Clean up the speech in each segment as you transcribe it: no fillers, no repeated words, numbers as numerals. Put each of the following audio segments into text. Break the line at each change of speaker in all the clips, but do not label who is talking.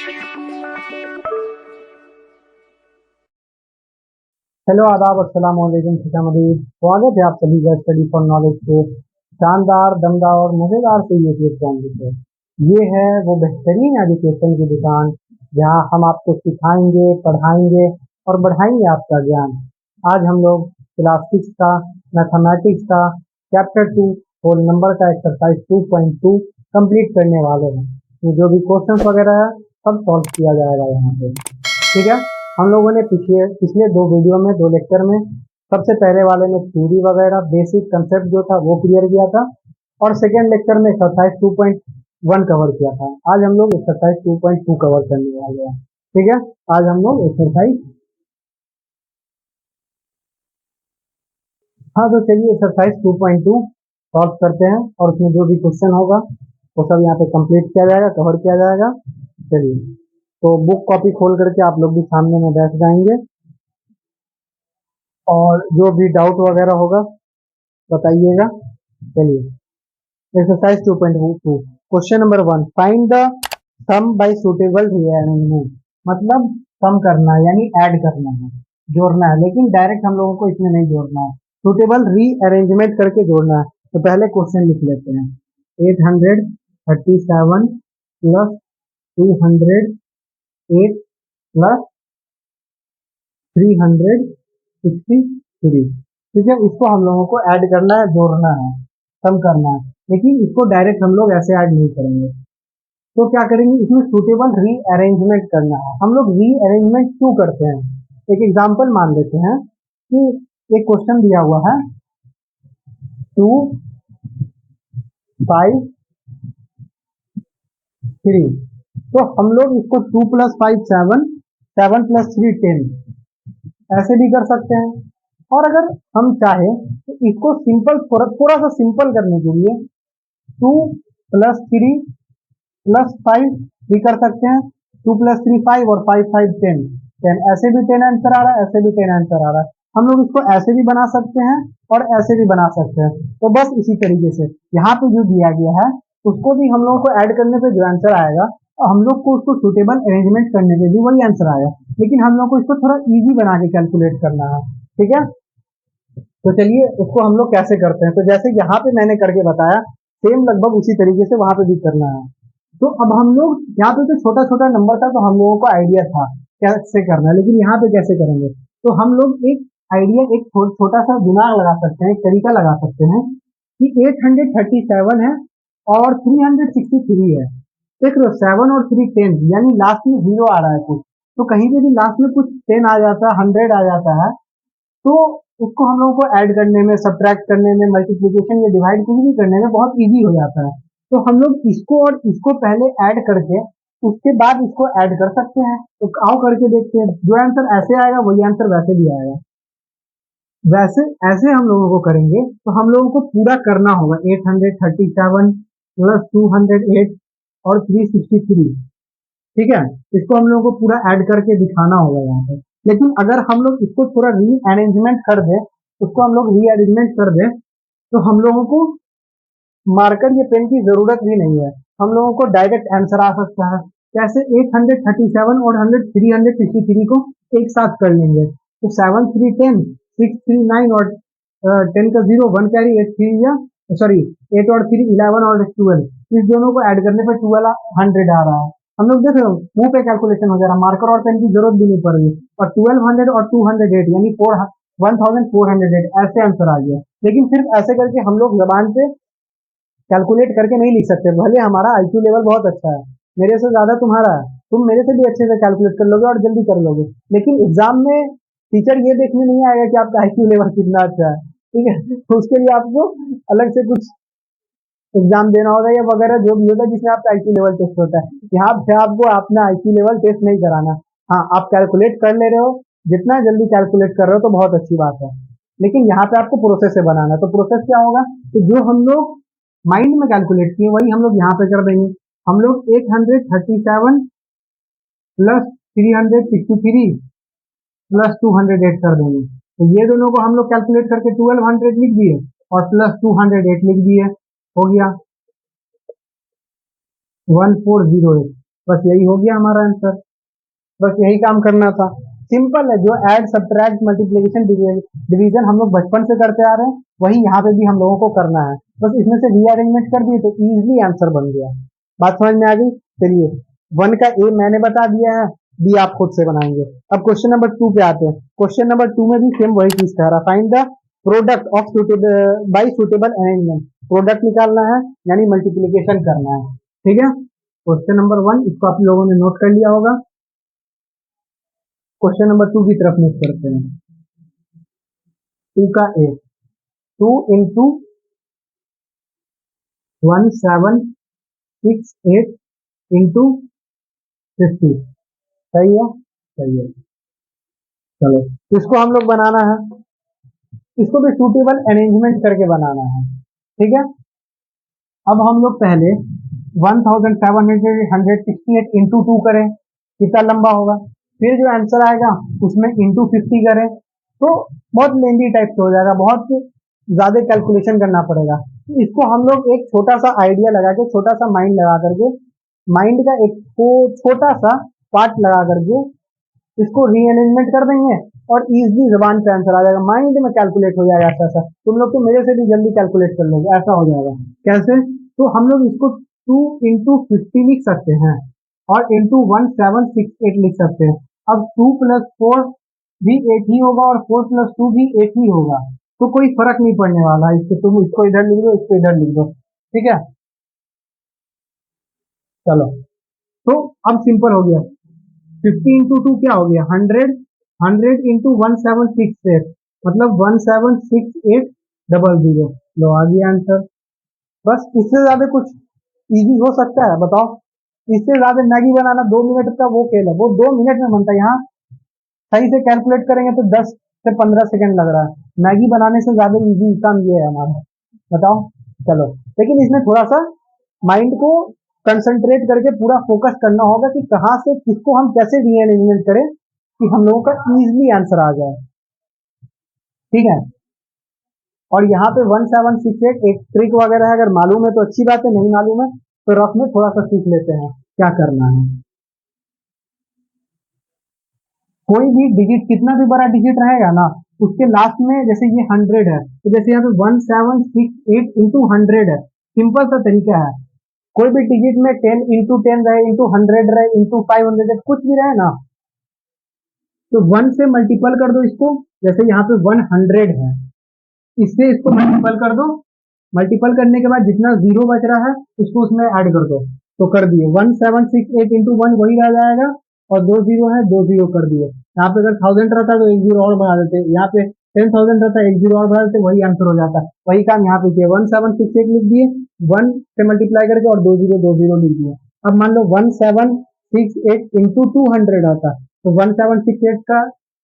Hello आदाब अस्सलाम वालेकुम खुशामदीद। स्वागत है आप सभी का स्टडी फॉर नॉलेज के शानदार दमदार और मज़ेदार से यूट्यूब चैनल पे। ये है वो बेहतरीन एजुकेशन की दुकान जहां हम आपको सिखाएंगे, पढ़ाएंगे और बढ़ाएंगे आपका ज्ञान। आज हम लोग क्लास 6 का मैथमेटिक्स का चैप्टर 2 होल नंबर का एक्सरसाइज 2.2 कंप्लीट करने वाले हैं। ये जो भी क्वेश्चंस वगैरह है सब सॉल्व किया जाएगा यहाँ पे, ठीक है। हम लोगों ने पिछले दो वीडियो में, दो लेक्चर में, सबसे पहले वाले में थ्योरी वगैरह बेसिक कंसेप्ट जो था वो क्लियर किया था और सेकेंड लेक्चर में एक्सरसाइज 2.1 कवर किया था। आज हम लोग एक्सरसाइज 2.2 कवर करने वाले हैं, ठीक है। आज हम लोग एक्सरसाइज, हाँ तो चलिए एक्सरसाइज 2.2 सॉल्व करते हैं और उसमें जो भी क्वेश्चन होगा वो सब यहाँ पे कंप्लीट किया जाएगा, कवर किया जाएगा। चलिए तो बुक कॉपी खोल करके आप लोग भी सामने में बैठ जाएंगे और जो भी डाउट वगैरह होगा बताइएगा। चलिए exercise 2.2 question number 1, find the sum by suitable rearrangement. मतलब सम करना है यानी ऐड करना है, जोड़ना है, लेकिन डायरेक्ट हम लोगों को इसमें नहीं जोड़ना है, सुटेबल रीअरेंजमेंट करके जोड़ना है। तो पहले क्वेश्चन लिख लेते हैं। 837 प्लस 208 प्लस 363, ठीक है। इसको हम लोगों को ऐड करना है, जोड़ना है, सम करना है, लेकिन इसको डायरेक्ट हम लोग ऐसे ऐड नहीं करेंगे। तो क्या करेंगे, इसमें सुटेबल रीअरेंजमेंट करना है। हम लोग रीअरेंजमेंट क्यों करते हैं, एक एग्जांपल मान लेते हैं कि एक क्वेश्चन दिया हुआ है 2 5 3, तो हम लोग इसको 2 + 5 7, 7 + 3 10 ऐसे भी कर सकते हैं। और अगर हम चाहें तो इसको सिंपल, थोड़ा सा सिंपल करने के लिए 2 + 3 + 5 भी कर सकते हैं। 2 + 3 5 और 5 5 10 10, ऐसे भी 10 आंसर आ रहा है, ऐसे भी 10 आंसर आ रहा है। हम लोग इसको ऐसे भी बना सकते हैं और ऐसे भी बना सकते हैं। तो बस इसी तरीके से यहाँ पे जो दिया गया है उसको भी हम लोगों को ऐड करने पे जो आंसर आएगा, और हम लोग को उसको सुटेबल अरेंजमेंट करने पे भी वही आंसर आएगा, लेकिन हम लोग को इसको थोड़ा इजी बना के कैलकुलेट करना है, ठीक है। तो चलिए उसको हम लोग कैसे करते हैं। तो जैसे यहाँ पे मैंने करके बताया, सेम लगभग उसी तरीके से वहां पे भी करना है। तो अब हम लोग यहाँ पे तो छोटा छोटा नंबर था तो हम लोगों को आइडिया था कैसे करना है, लेकिन यहाँ पे कैसे करेंगे। तो हम लोग एक आइडिया, एक छोटा सा दिमाग लगा सकते हैं, एक तरीका लगा सकते हैं कि 837 है और 363 है। देख लो 7 और 3 10, यानी लास्ट में जीरो आ रहा है कुछ, तो कहीं पे भी लास्ट में कुछ 10 आ जाता है, 100 आ जाता है, तो उसको हम लोगों को ऐड करने में, सब्ट्रैक्ट करने में, मल्टीप्लिकेशन या डिवाइड कुछ भी करने में बहुत इजी हो जाता है। तो हम लोग इसको और इसको पहले ऐड करके उसके बाद इसको ऐड कर सकते हैं। तो आओ करके देखते हैं, जो आंसर ऐसे आएगा वही आंसर वैसे भी आएगा। वैसे ऐसे हम लोगों को करेंगे तो हम लोगों को पूरा करना होगा 837 प्लस 208 और 363, ठीक है। इसको हम लोगों को पूरा ऐड करके दिखाना होगा यहाँ पे। लेकिन अगर हम लोग इसको थोड़ा रीअरेंजमेंट कर दें, उसको हम लोग रीअरेंजमेंट कर दें, तो हम लोगों को मार्कर या पेन की जरूरत भी नहीं है, हम लोगों को डायरेक्ट आंसर आ सकता है। कैसे, 837 और 363 को एक साथ कर लेंगे, तो 7 3 10, 6 3 9 और 10 का 0 1 कैरी 8 3 या सॉरी 8 और 3 11 और 12, इस दोनों को ऐड करने पर 1200 आ रहा है। हम लोग देख रहे हो मुंह पे कैलकुलेशन हो जा रहा है, मार्कर और पेन की जरूरत भी नहीं पड़ रही। और 1200 और 208 यानी 1408 ऐसे आंसर आ गया। लेकिन सिर्फ ऐसे करके हम लोग जबान पे कैलकुलेट करके नहीं लिख सकते। भले हमारा आईक्यू लेवल बहुत अच्छा है, मेरे से ज्यादा तुम्हारा है, तुम मेरे से भी अच्छे से कैलकुलेट कर लोगे और जल्दी कर लोगे, लेकिन एग्जाम में टीचर ये देखने नहीं आएगा कि आपका आईक्यू लेवल कितना अच्छा है, ठीक है। तो उसके लिए आपको अलग से कुछ एग्जाम देना होगा या वगैरह जो भी होगा जिसमें आपका आईक्यू लेवल टेस्ट होता है। यहाँ पे आपको अपना आईक्यू लेवल टेस्ट नहीं कराना। हाँ, आप कैलकुलेट कर ले रहे हो, जितना जल्दी कैलकुलेट कर रहे हो तो बहुत अच्छी बात है, लेकिन यहाँ पे आपको प्रोसेस से बनाना है। तो प्रोसेस क्या होगा, तो जो हम लोग माइंड में कैलकुलेट किए वही हम लोग यहाँ पे कर देंगे। हम लोग 837 प्लस 363 प्लस 208 कर देंगे, तो ये दोनों को हम लोग कैलकुलेट करके 1200 लिख दिए और प्लस 208 लिख दिए, हो गया 1408। बस यही हो गया हमारा आंसर। बस यही काम करना था, सिंपल है। जो ऐड सब्ट्रैक्ट मल्टीप्लिकेशन डिवीजन हम लोग बचपन से करते आ रहे हैं, वही यहाँ पे भी हम लोगों को करना है। बस इसमें से रीअरेंजमेंट कर दिए तो इजीली आंसर बन गया। बात समझ में आ गई? चलिए, वन का ए मैंने बता दिया है, बी आप खुद से बनाएंगे। अब क्वेश्चन नंबर 2 पे आते हैं। क्वेश्चन नंबर 2 में भी सेम वही चीज कह रहा, find the product of suitable by suitable arrangement. Product निकालना है यानी मल्टीप्लीकेशन करना है। ठीक है, क्वेश्चन नंबर 1 इसको आप लोगों ने नोट कर लिया होगा। क्वेश्चन नंबर 2 की तरफ मूव करते हैं। 2 का ए, 2 इंटू 1768 इंटू 50। सही है, सही है। चलो, इसको हम लोग बनाना है, इसको भी सूटेबल अरेंजमेंट करके बनाना है। ठीक है, अब हम लोग पहले 1768 इंटू 2 करें, कितना लंबा होगा। फिर जो आंसर आएगा उसमें इंटू 50 करें, तो बहुत लेंदी टाइप से हो जाएगा, बहुत ज्यादा कैलकुलेशन करना पड़ेगा। तो इसको हम लोग एक छोटा सा आइडिया लगा के, छोटा सा माइंड लगा करके, माइंड का एक छोटा सा पार्ट लगा करके इसको रीअरेंजमेंट कर देंगे और इजीली जबान पे आंसर आ जाएगा, माइंड में कैलकुलेट हो जाएगा। ऐसा ऐसा तुम लोग तो मेरे से भी जल्दी कैलकुलेट कर लोगे, ऐसा हो जाएगा। कैसे? तो हम लोग इसको 2 इंटू 50 लिख सकते हैं और इंटू 1768 लिख सकते हैं। अब 2 + 4 भी 8 ही होगा और 4 + 2 भी 8 ही होगा, तो कोई फर्क नहीं पड़ने वाला है इससे। तुम इसको इधर लिख दो, इसको इधर लिख दो। ठीक है, चलो, तो अब सिंपल हो गया। 50 इंटू 2 क्या हो गया? 100। 100 इंटू 1768 मतलब 176800। लो आ गया आंसर। बस इससे ज्यादा कुछ इजी हो सकता है? बताओ। इससे ज्यादा मैगी बनाना 2 मिनट का वो खेल है, वो 2 मिनट में बनता है। यहाँ सही से कैलकुलेट करेंगे तो 10 से 15 सेकंड लग रहा है। मैगी बनाने से ज्यादा इजी काम ये है हमारा। बताओ। चलो, लेकिन इसमें थोड़ा सा माइंड को कंसंट्रेट करके पूरा फोकस करना होगा कि कहाँ से किसको हम कैसे रीअरेंजमेंट करें कि हम लोगों का इजीली आंसर आ जाए। ठीक है, और यहाँ पे 1768 एक ट्रिक वगैरह है, अगर मालूम है तो अच्छी बात है, नहीं मालूम है तो रफ में थोड़ा सा सीख लेते हैं क्या करना है। कोई भी डिजिट, कितना भी बड़ा डिजिट रहेगा ना, उसके लास्ट में, जैसे ये 100 है तो जैसे यहाँ पे 1768 इंटू 100 है, सिंपल सा तरीका है। कोई भी डिजिट में 10 इंटू 10 रहे, इंटू 100 रहे, इंटू 500 कुछ भी रहे ना, तो 1 से मल्टीपल कर दो इसको। जैसे यहाँ पे 100 है, इससे इसको मल्टीपल कर दो। मल्टीपल करने के बाद जितना जीरो बच रहा है उसको उसमें ऐड कर दो, तो कर दिए। 1768 इंटू 1 वही रह जाएगा, और दो जीरो है, दो जीरो कर दिए। यहाँ पे अगर 1000 रहता तो एक जीरो और बढ़ा देते, यहाँ पे 10,000 रहता एक जीरो और बढ़ा देते, वही आंसर हो जाता। वही काम यहाँ पे किया, 1768 लिख दिए, 1 से मल्टीप्लाई करके, और दो जीरो लिख दिए। अब मान लो 1768 इंटू 200 आता, तो 1768 का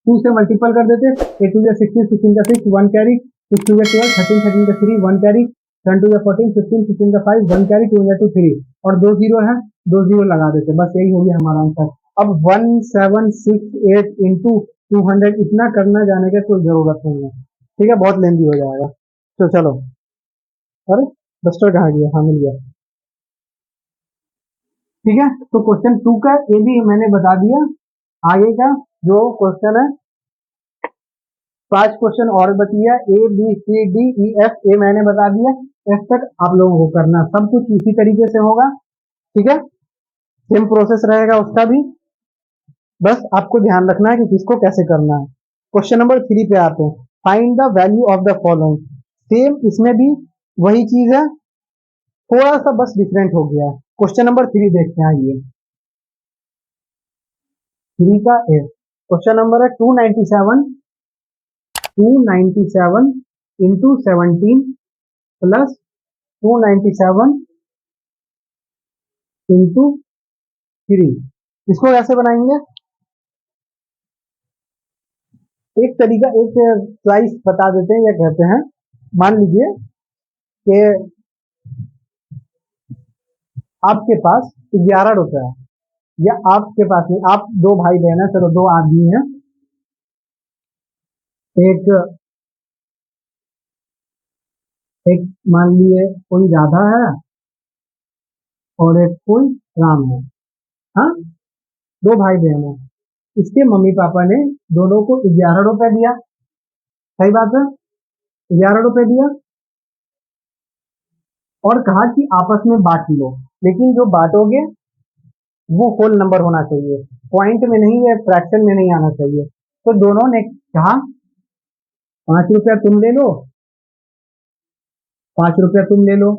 2 से मल्टीपल कर देते। 8 2 16, 16 का 6, 1 कैरी, 6 2 12, 13 13 का 3, 1 कैरी, 10 2 14, 15 15 का 5, 1 कैरी, 2 2 3, और दो जीरो है, दो जीरो लगा देते। बस यही हो गया हमारा आंसर। अब 1768 इंटू 200 इतना करना जाने की कोई जरूरत नहीं है। ठीक है, बहुत लेंदी हो जाएगा। तो चलो, अरे डस्टर कहाँ गया? हाँ, मिल गया। ठीक है, तो क्वेश्चन 2 का ये भी मैंने बता दिया। आगे का जो क्वेश्चन है, 5 क्वेश्चन और बचिए। A B C D E F, ए मैंने बता दिया, एफ तक आप लोगों को करना, सब कुछ इसी तरीके से होगा। ठीक है, सेम प्रोसेस रहेगा उसका भी, बस आपको ध्यान रखना है कि किसको कैसे करना है। क्वेश्चन नंबर 3 पे आते हैं। Find the value of the following. Same इसमें भी वही चीज है, थोड़ा सा बस डिफरेंट हो गया है। क्वेश्चन नंबर 3 देखते हैं, ये 3 का ए क्वेश्चन नंबर है 297। 297 इंटू 17 प्लस 297 इंटू 3। इसको कैसे बनाएंगे? एक तरीका, एक चॉइस बता देते हैं, या कहते हैं, मान लीजिए कि आपके पास 11 रुपए है, या आपके पास नहीं, आप दो भाई बहन है, चलो दो आदमी हैं, एक एक मान लिए कोई राधा है और एक कोई राम है। हाँ, दो भाई बहन है, इसके मम्मी पापा ने दोनों को 11 रुपए दिया, सही बात है, 11 रुपए दिया, और कहा कि आपस में बांट लो, लेकिन जो बांटोगे वो होल नंबर होना चाहिए, पॉइंट में नहीं है, फ्रैक्शन में नहीं आना चाहिए। तो दोनों ने कहा 5 रुपया तुम ले लो, 5 रुपया तुम ले लो,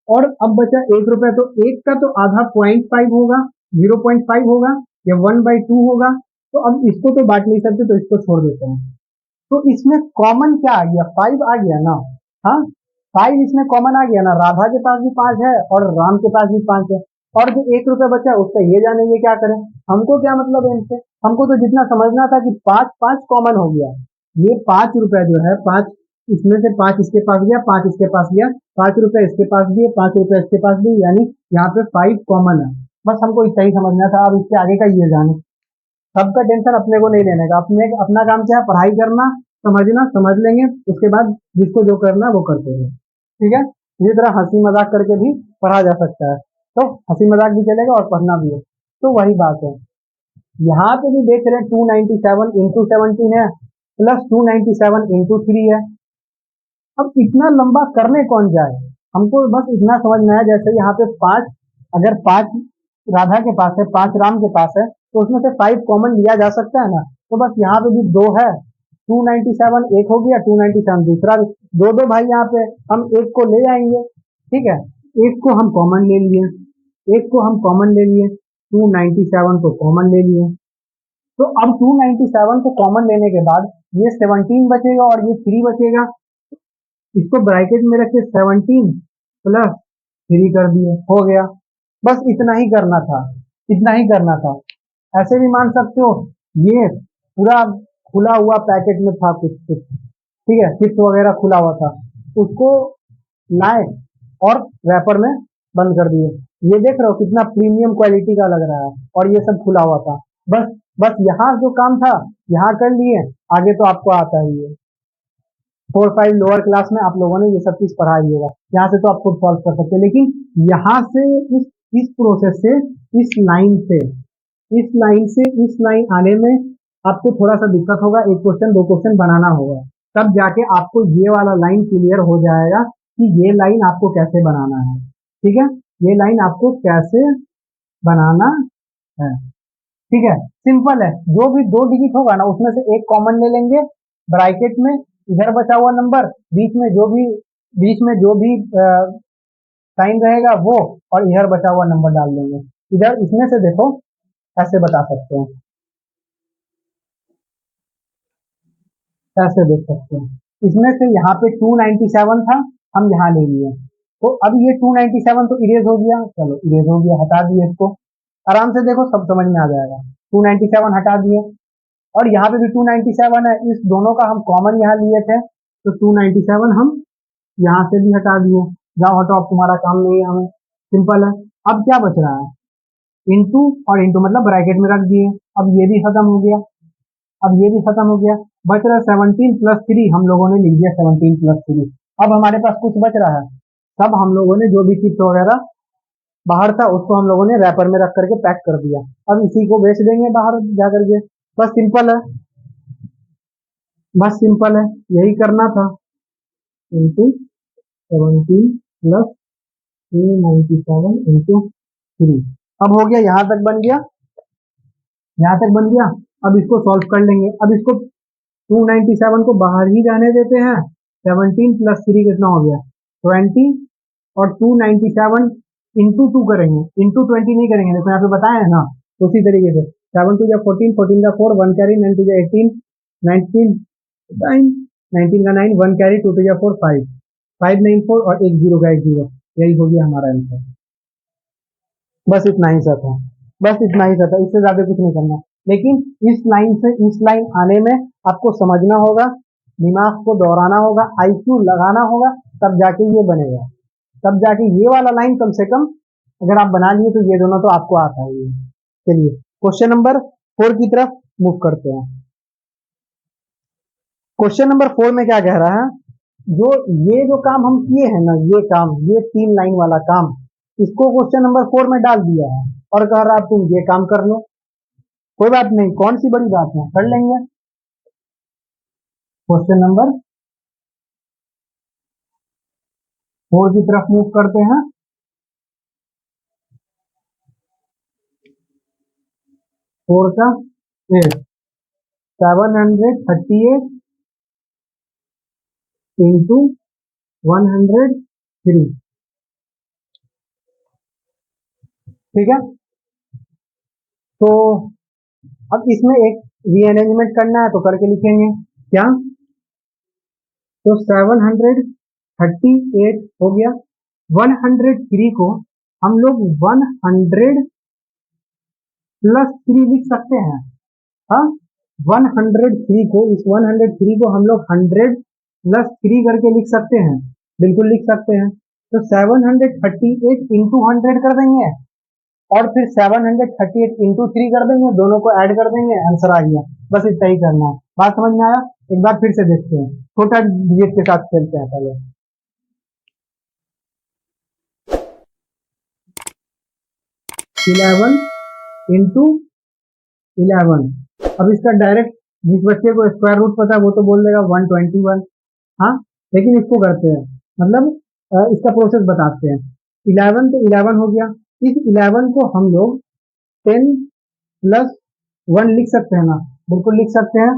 और अब बचा 1 रुपया, तो एक का तो आधा 0.5 होगा, 0.5 होगा, या 1/2 होगा। तो अब इसको तो बांट नहीं सकते, तो इसको छोड़ देते हैं। तो इसमें कॉमन क्या आ गया, 5 आ गया ना। हाँ, 5 इसमें कॉमन आ गया ना, राधा के पास भी 5 है और राम के पास भी 5 है, और जो 1 रुपया बचा है उसका ये जाने ये क्या करें, हमको क्या मतलब है इनसे, हमको तो जितना समझना था कि 5 5 कॉमन हो गया, ये 5 रुपया जो है, 5 इसमें से 5 इसके पास गया, 5 इसके पास गया, 5 रुपया इसके पास भी है, 5 रुपया इसके पास भी, यानी यहाँ पे 5 कॉमन है। बस हमको इतना ही समझना था, अब इसके आगे का ये जाने, सबका टेंशन अपने को नहीं लेने का, अपने अपना काम क्या है, पढ़ाई करना, समझना, समझ लेंगे, उसके बाद जिसको जो करना है वो करते हैं। ठीक है, इसी तरह हंसी मजाक करके भी पढ़ा जा सकता है, तो हंसी मजाक भी चलेगा और पढ़ना भी है। तो वही बात है, यहाँ पे भी देख रहे हैं 297 into 17 है, प्लस 297 into 3 है। अब इतना लंबा करने कौन जाए, हमको बस इतना समझ में आया, जैसे यहाँ पे 5, अगर 5 राधा के पास है, 5 राम के पास है, तो उसमें से 5 कॉमन लिया जा सकता है ना। तो बस यहाँ पे भी 2 है, 297 एक हो गया, 297 दूसरा, दो दो भाई यहाँ पे, हम एक को ले आएंगे, ठीक है, एक को हम कॉमन ले लिए, एक को हम कॉमन ले लिए, 297 को कॉमन ले लिए। तो अब 297 को कॉमन लेने के बाद ये 17 बचेगा और ये 3 बचेगा, इसको ब्रैकेट में रख के 17 प्लस 3 कर दिए, हो गया। बस इतना ही करना था, इतना ही करना था। ऐसे भी मान सकते हो, ये पूरा खुला हुआ पैकेट में था कुछ कुछ, ठीक है, चिप्स वगैरह खुला हुआ था, उसको लाए और रैपर में बंद कर दिए। ये देख रहे हो कितना प्रीमियम क्वालिटी का लग रहा है, और ये सब खुला हुआ था। बस बस यहाँ जो काम था यहाँ कर लिए, आगे तो आपको आता ही है। 4 5 लोअर क्लास में आप लोगों ने ये सब चीज पढ़ा ही होगा, यहाँ से तो आप खुद सॉल्व कर सकते हैं, लेकिन यहाँ से इस प्रोसेस से, इस लाइन से, इस लाइन से इस लाइन आने में आपको थोड़ा सा दिक्कत होगा, एक क्वेश्चन दो क्वेश्चन बनाना होगा, तब जाके आपको ये वाला लाइन क्लियर हो जाएगा कि ये लाइन आपको कैसे बनाना है। ठीक है, ये लाइन आपको कैसे बनाना है, ठीक है, सिंपल है। जो भी 2 डिजिट होगा ना उसमें से एक कॉमन ले लेंगे, ब्रैकेट में इधर बचा हुआ नंबर, बीच में जो भी साइन रहेगा वो, और इधर बचा हुआ नंबर डाल देंगे। इधर इसमें से देखो, ऐसे बता सकते हैं, ऐसे देख सकते हैं, इसमें से यहाँ पे 297 था, हम यहाँ ले लिए, तो अब ये 297 तो इरेज हो गया, चलो इरेज हो गया, हटा दिए इसको, आराम से देखो सब समझ में आ जाएगा। 297 हटा दिए, और यहाँ पे भी 297 है, इस दोनों का हम कॉमन यहाँ लिए थे, तो 297 हम यहाँ से भी हटा दिए, जाओ हटाओ, अब तुम्हारा काम नहीं है हमें, सिंपल है। अब क्या बच रहा है, इंटू और इंटू मतलब ब्रैकेट में रख दिए, अब ये भी खत्म हो गया, अब ये भी खत्म हो गया, बच रहा 17 + 3, हम लोगों ने लिख दिया 17 + 3। अब हमारे पास कुछ बच रहा है, तब हम लोगों ने जो भी चिप्स वगैरह बाहर था उसको हम लोगों ने रैपर में रख करके पैक कर दिया, अब इसी को बेच देंगे बाहर जा करके, बस सिंपल है, बस सिंपल है, यही करना था। इंटू 17 + 297 into 3, अब हो गया, यहाँ तक बन गया, यहाँ तक बन गया। अब इसको सॉल्व कर लेंगे, अब इसको 297 को बाहर ही जाने देते हैं, 17 + 3 कितना हो गया 20, और 297 इंटू 2 करेंगे, इंटू 20 नहीं करेंगे, देखो यहाँ पे बताया है ना, तो उसी तरीके से 7 2 14, 14 का 4, 1 कैरी, 9 2 18, 19 9, 19 का 9, 1 कैरी, 2 2 4 5, 5 9 4 और एक जीरो का एक जीरो, यही हो गया हमारा आंसर। बस इतना ही सा था, बस इतना ही सा था, इससे ज्यादा कुछ नहीं करना। लेकिन इस लाइन से इस लाइन आने में आपको समझना होगा, दिमाग को दौड़ाना होगा, आईक्यू लगाना होगा, तब जाके ये बनेगा, तब जाके ये वाला लाइन कम से कम अगर आप बना लिए तो ये दोनों तो आपको आता ही है। चलिए क्वेश्चन नंबर 4 की तरफ मूव करते हैं। क्वेश्चन नंबर 4 में क्या कह रहा है, जो ये जो काम हम किए हैं ना, ये काम, ये 3 लाइन वाला काम, इसको क्वेश्चन नंबर 4 में डाल दिया है, और कह रहा है तुम ये काम कर लो। कोई बात नहीं, कौन सी बड़ी बात है, कर लेंगे। क्वेश्चन नंबर 4 की तरफ मूव करते हैं। फोर का 738 इंटू 103, ठीक है। तो अब इसमें एक रीअरेंजमेंट करना है तो करके लिखेंगे क्या, तो 738 हो गया। 103 को हम लोग 100+3 लिख सकते हैं। हाँ, 103 को, इस 103 को हम लोग 100+3 करके लिख सकते हैं, बिल्कुल लिख सकते हैं। तो 738 इंटू 100 कर देंगे और फिर 738 इंटू 3 कर देंगे, दोनों को ऐड कर देंगे, आंसर आ गया। बस इतना ही करना है। बात समझ में आया? एक बार फिर से देखते हैं, छोटा डिजिट के साथ खेलते हैं पहले। 11 इंटू 11, अब इसका डायरेक्ट, जिस बच्चे को स्क्वायर रूट पता है वो तो बोल देगा 121। हाँ, लेकिन इसको करते हैं, मतलब इसका प्रोसेस बताते हैं। 11 तो 11 हो गया, इस 11 को हम लोग 10+1 लिख सकते हैं ना, बिल्कुल लिख सकते हैं।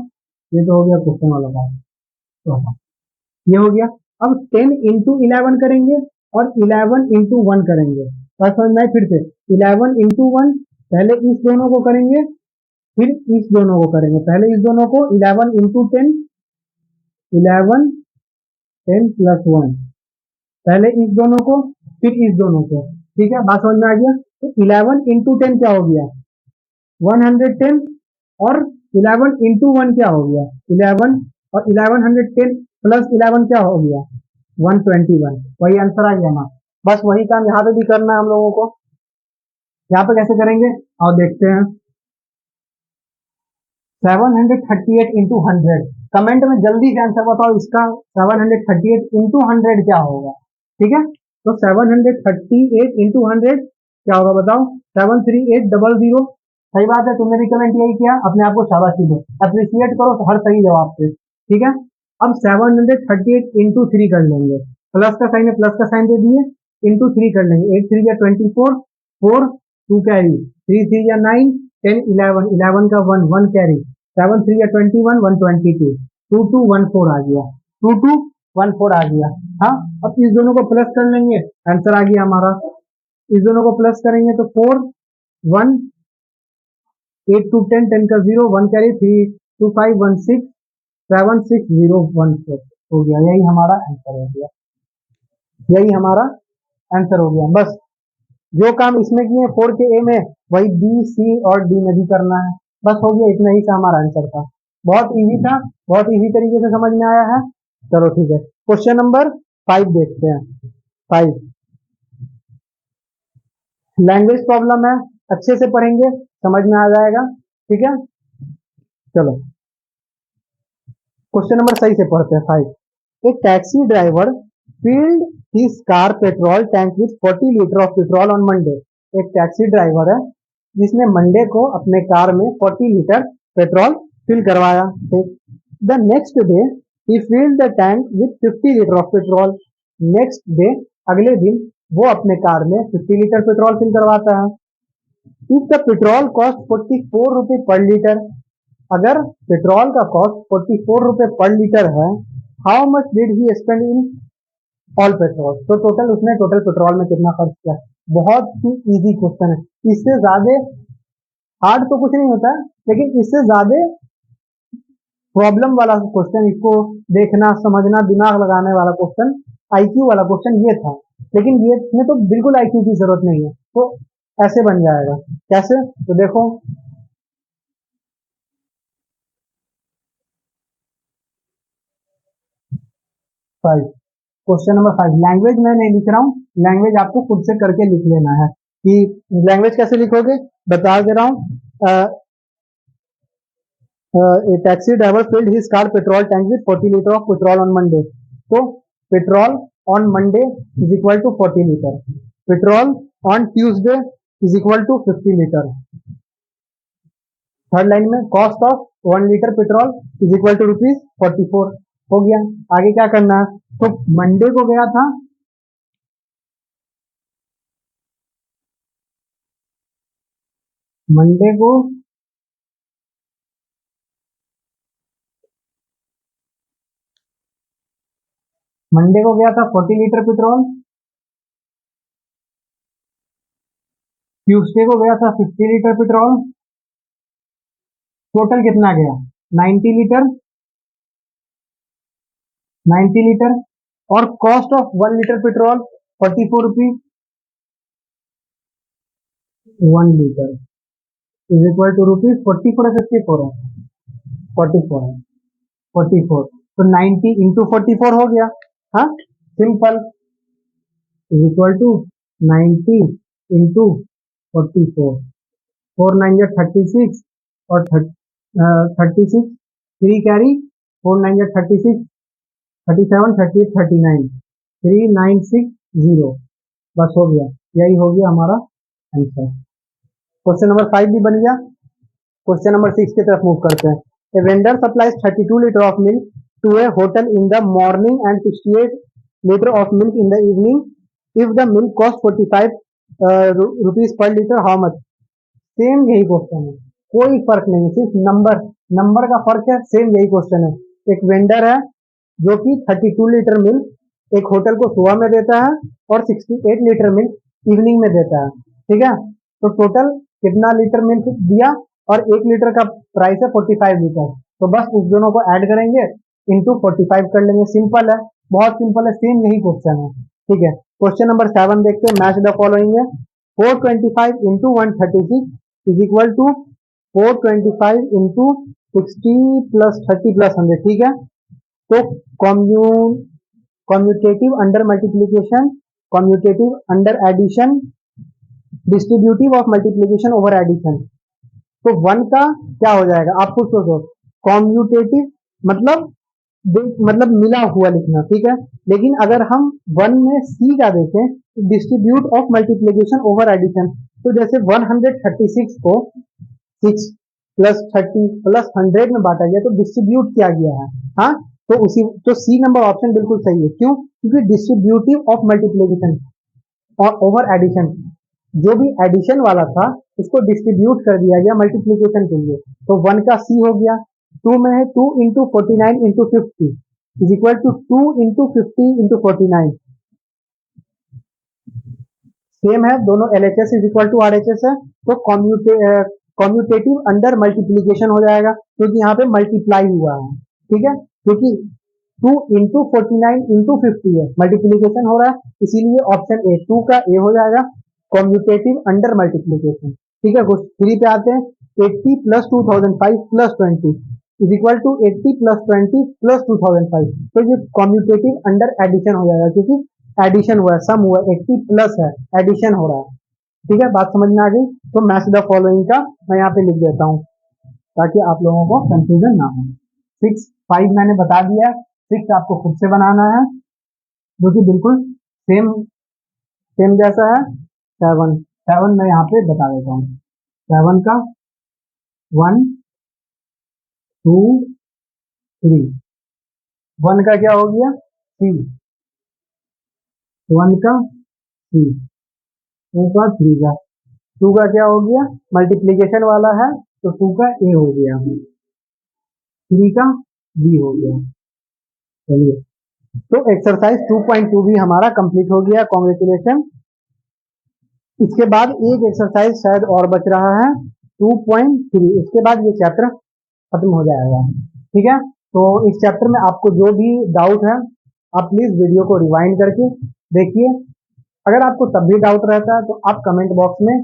ये तो हो गया क्वेश्चन वाला बात, तो ये हो गया। अब 10 इंटू 11 करेंगे और 11 इंटू 1 करेंगे। बात समझ में आई? फिर से 11 इंटू 1, पहले इस दोनों को करेंगे फिर इस दोनों को करेंगे, पहले इस दोनों को 11 इंटू 10, 11 10+1, पहले इस दोनों को फिर इस दोनों को, ठीक है। बात समझ में आ गया? तो 11 इंटू 10 क्या हो गया, 110, और 11 इंटू 1 क्या हो गया, 11, और 1110 प्लस 11 क्या हो गया, 121। वही आंसर आ गया ना। बस वही काम यहाँ पे भी करना है हम लोगों को। यहाँ पे कैसे करेंगे और देखते हैं। 738 इंटू 100, कमेंट में जल्दी से आंसर बताओ इसका। 738 इंटू 100 क्या होगा, ठीक है। तो 738 इंटू 100 क्या होगा बताओ, 73800। सही बात है, तुमने भी कमेंट यही किया, अपने आप को शाबाशी दो, अप्रिशिएट करो तो हर सही जवाब पे, ठीक है। अब 738 इंटू 3 कर लेंगे, प्लस का साइन है, प्लस का साइन दे दिए, इंटू 3 कर लेंगे। 8 3 या 24, 4 2 कैरी, 3 3 या 9, 10 11, 11 का 1 1 कैरी, 7 3 या 21, 122, 2 2 1 4 आ गया, 2 2 1 4 आ गया। हाँ, अब इस दोनों को प्लस कर लेंगे, आंसर आ गया हमारा। इस दोनों को प्लस करेंगे तो 4 1 8 2 10, 10 का 0, 1 कैरी, 3 2 5 1 6 7 6 0 1 4 हो गया। यही हमारा आंसर हो गया, यही हमारा आंसर हो गया। बस जो काम इसमें किए 4 के ए में, वही बी सी और डी में भी करना है। बस हो गया, इतना ही सा हमारा आंसर था। बहुत इजी था, बहुत इजी तरीके से समझ में आया है। चलो ठीक है, क्वेश्चन नंबर 5 देखते हैं। 5 लैंग्वेज प्रॉब्लम है, अच्छे से पढ़ेंगे समझ में आ जाएगा, ठीक है। चलो क्वेश्चन नंबर सही से पढ़ते हैं। 5, एक taxi driver filled his car petrol tank with 40 litre of petrol on Monday. एक टैक्सी ड्राइवर है जिसने मंडे को अपने कार में 40 लीटर पेट्रोल फिल करवाया। The next day he filled the tank with 50 litre of petrol. Next day, अगले दिन, वो अपने कार में 50 लीटर पेट्रोल फिल करवाता है। इफ द पेट्रोल कॉस्ट 44 रुपए पर लीटर, अगर पेट्रोल का कॉस्ट 44 रुपए पर लीटर है, how much did he spend in all petrol, तो टोटल उसने टोटल पेट्रोल में कितना खर्च किया। बहुत ही इजी क्वेश्चन है, इससे ज्यादा हार्ड तो कुछ नहीं होता, लेकिन इससे ज्यादा प्रॉब्लम वाला क्वेश्चन, इसको देखना समझना दिमाग लगाने वाला क्वेश्चन, आईक्यू वाला क्वेश्चन ये था। लेकिन ये इसमें तो बिल्कुल आईक्यू की जरूरत नहीं है, तो ऐसे बन जाएगा। कैसे, तो देखो 5, क्वेश्चन नंबर 5, लैंग्वेज मैं नहीं लिख रहा हूँ, लैंग्वेज आपको खुद से करके लिख लेना है। कि लैंग्वेज कैसे लिखोगे बता दे रहा हूँ। a taxi driver filled his car petrol tank with 40 liter of petrol on Monday. So petrol on Monday is equal to 40 liter. Petrol on Tuesday is equal to 50 litre. Third line में cost of 1 litre petrol is equal to ₹44 हो गया। आगे क्या करना है, तो Monday को गया था, मंडे को गया था 40 लीटर पेट्रोल, ट्यूसडे को गया था 50 लीटर पेट्रोल, टोटल कितना गया 90 लीटर, 90 लीटर। और cost of 1 litre petrol 44 rupees, 1 litre is equal to ₹44 है 54 है, 44 है, 44। तो 90 इंटू 44 हो गया, हाँ simple, is equal to 90 into 44, 4 9 या 36 और 36 3 कैरी, 4 9 या 36, 37 38 39, 3960, बस हो गया, यही हो गया हमारा आंसर। क्वेश्चन नंबर 5 भी बन गया। क्वेश्चन नंबर 6 की तरफ मूव करते हैं। A vendor supplies 32 litre of milk to a hotel in the morning and 68 litre of milk in the evening. If the milk cost 45 rupees per litre, how much? Same यही question है, कोई फर्क नहीं, सिर्फ number number का फर्क है, same यही क्वेश्चन है। एक वेंडर है जो कि 32 लीटर मिल्क एक होटल को सुबह में देता है और 68 लीटर मिल्क इवनिंग में देता है, ठीक है। तो टोटल कितना लीटर मिल्क दिया, और 1 लीटर का प्राइस है 45 लीटर, तो बस उस दोनों को ऐड करेंगे, इंटू 45 कर लेंगे, सिंपल है, बहुत सिंपल है, सेम यही क्वेश्चन है, ठीक है। क्वेश्चन नंबर 7 देखते हैं, मैच द फॉलोइंग है। 425 into 136 is equal to 425 into 60 plus 30 plus 100, ठीक है। तो commutative under multiplication, commutative under addition, distributive of multiplication over addition. तो 1 का क्या हो जाएगा, आपको सोचो, कॉम्यूटेटिव मतलब मतलब मिला हुआ लिखना, ठीक है। लेकिन अगर हम 1 में सी का देखें तो distribute of multiplication over addition, तो जैसे 136 को 6 प्लस 30 प्लस 100 में बांटा गया, तो डिस्ट्रीब्यूट किया गया है, हाँ। तो उसी, तो सी नंबर ऑप्शन बिल्कुल सही है, क्यों? क्योंकि डिस्ट्रीब्यूटिव ऑफ मल्टीप्लीकेशन और ओवर एडिशन, जो भी एडिशन वाला था उसको डिस्ट्रीब्यूट कर दिया गया मल्टीप्लीकेशन के लिए, तो 1 का सी हो गया। 2 में है 2 into 49 into 50 is equal to 2 into 50 into 49, same है दोनों, LHS is equal to RHS है, तो कॉम्यूटेटिव अंडर मल्टीप्लीकेशन हो जाएगा, क्योंकि यहाँ पे मल्टीप्लाई हुआ है, ठीक है, क्योंकि 2 इंटू 49 इंटू 50 है, मल्टीप्लीकेशन हो रहा है, इसीलिए ऑप्शन ए, 2 का ए हो जाएगा, कॉम्यूटेटिव अंडर मल्टीप्लीकेशन, ठीक है। क्वेश्चन 3 पे आते हैं। 80 plus 2005 plus 20 is equal to 80 plus 20 plus 2005, तो ये कॉम्यूटेटिव अंडर एडिशन हो जाएगा, क्योंकि एडिशन हुआ है, सम हुआ है, 80 प्लस है, एडिशन हो रहा है, ठीक है। बात समझ में आ गई? तो मैच द फॉलोइंग का मैं यहाँ पे लिख देता हूँ ताकि आप लोगों को कंफ्यूजन ना हो। 6 5 मैंने बता दिया, 6 आपको खुद से बनाना है, जो कि बिल्कुल सेम सेम जैसा है। 7 मैं यहाँ पे बता देता हूँ, 7 का 1 2 3, 1 का क्या हो गया 3, 1 का 3, 2 का 3 का, 2 का क्या हो गया, मल्टीप्लीकेशन वाला है तो 2 का ए हो गया, 3 का बी हो गया। चलिए, तो एक्सरसाइज 2.2 भी हमारा कंप्लीट हो गया, कॉन्ग्रेचुलेशन। इसके बाद एक एक्सरसाइज शायद और बच रहा है 2.3, उसके बाद ये चैप्टर खत्म हो जाएगा, ठीक है। तो इस चैप्टर में आपको जो भी डाउट है आप प्लीज वीडियो को रिवाइंड करके देखिए। अगर आपको तब भी डाउट रहता है तो आप कमेंट बॉक्स में,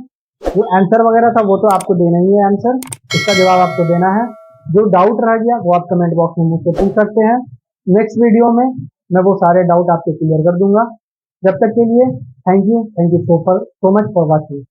जो आंसर वगैरह था वो तो आपको देना ही है, आंसर इसका जवाब आपको देना है, जो डाउट रह गया वो आप कमेंट बॉक्स में मुझसे पूछ सकते हैं। नेक्स्ट वीडियो में मैं वो सारे डाउट आपके क्लियर कर दूंगा। जब तक के लिए thank you so much for watching.